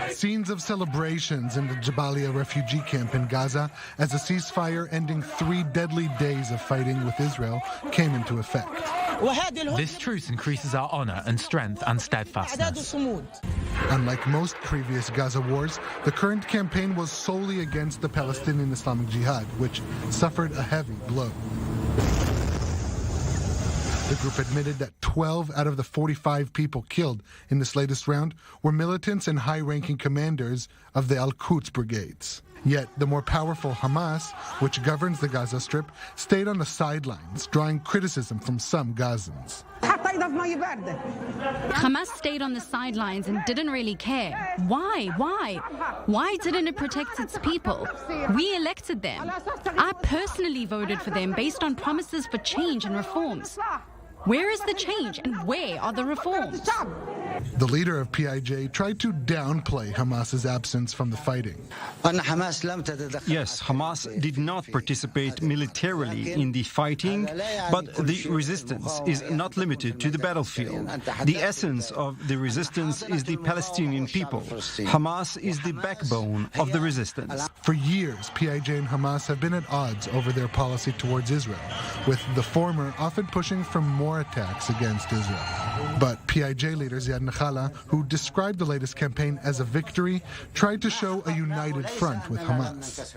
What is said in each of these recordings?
Scenes of celebrations in the Jabalia refugee camp in Gaza as a ceasefire ending 3 deadly days of fighting with Israel came into effect. This truce increases our honor and strength and steadfastness. Unlike most previous Gaza wars, the current campaign was solely against the Palestinian Islamic Jihad, which suffered a heavy blow. The group admitted that 12 out of the 45 people killed in this latest round were militants and high-ranking commanders of the Al-Quds brigades. Yet the more powerful Hamas, which governs the Gaza Strip, stayed on the sidelines, drawing criticism from some Gazans. Hamas stayed on the sidelines and didn't really care. Why? Why didn't it protect its people? We elected them. I personally voted for them based on promises for change and reforms. Where is the change and where are the reforms? The leader of PIJ tried to downplay Hamas's absence from the fighting. Yes, Hamas did not participate militarily in the fighting, but the resistance is not limited to the battlefield. The essence of the resistance is the Palestinian people. Hamas is the backbone of the resistance. For years, PIJ and Hamas have been at odds over their policy towards Israel, with the former often pushing for more attacks against Israel. But PIJ leader Ziad Nakhala, who described the latest campaign as a victory, tried to show a united front with Hamas.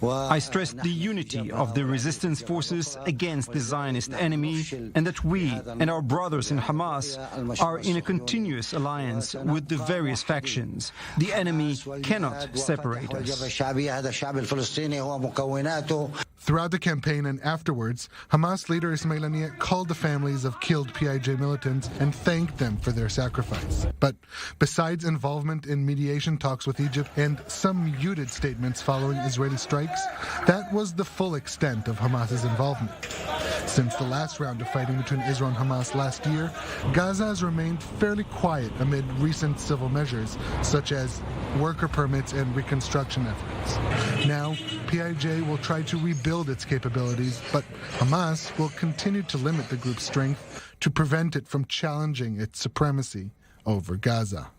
I stressed the unity of the resistance forces against the Zionist enemy, and that we and our brothers in Hamas are in a continuous alliance with the various factions. The enemy cannot separate us. Throughout the campaign and afterwards, Hamas leader Ismail Haniyeh called the families of killed PIJ militants and thanked them for their sacrifice. But besides involvement in mediation talks with Egypt and some muted statements following Israeli strikes, that was the full extent of Hamas's involvement. Since the last round of fighting between Israel and Hamas last year, Gaza has remained fairly quiet amid recent civil measures, such as worker permits and reconstruction efforts. Now, PIJ will try to rebuild its capabilities, but Hamas will continue to limit the group's strength to prevent it from challenging its supremacy over Gaza.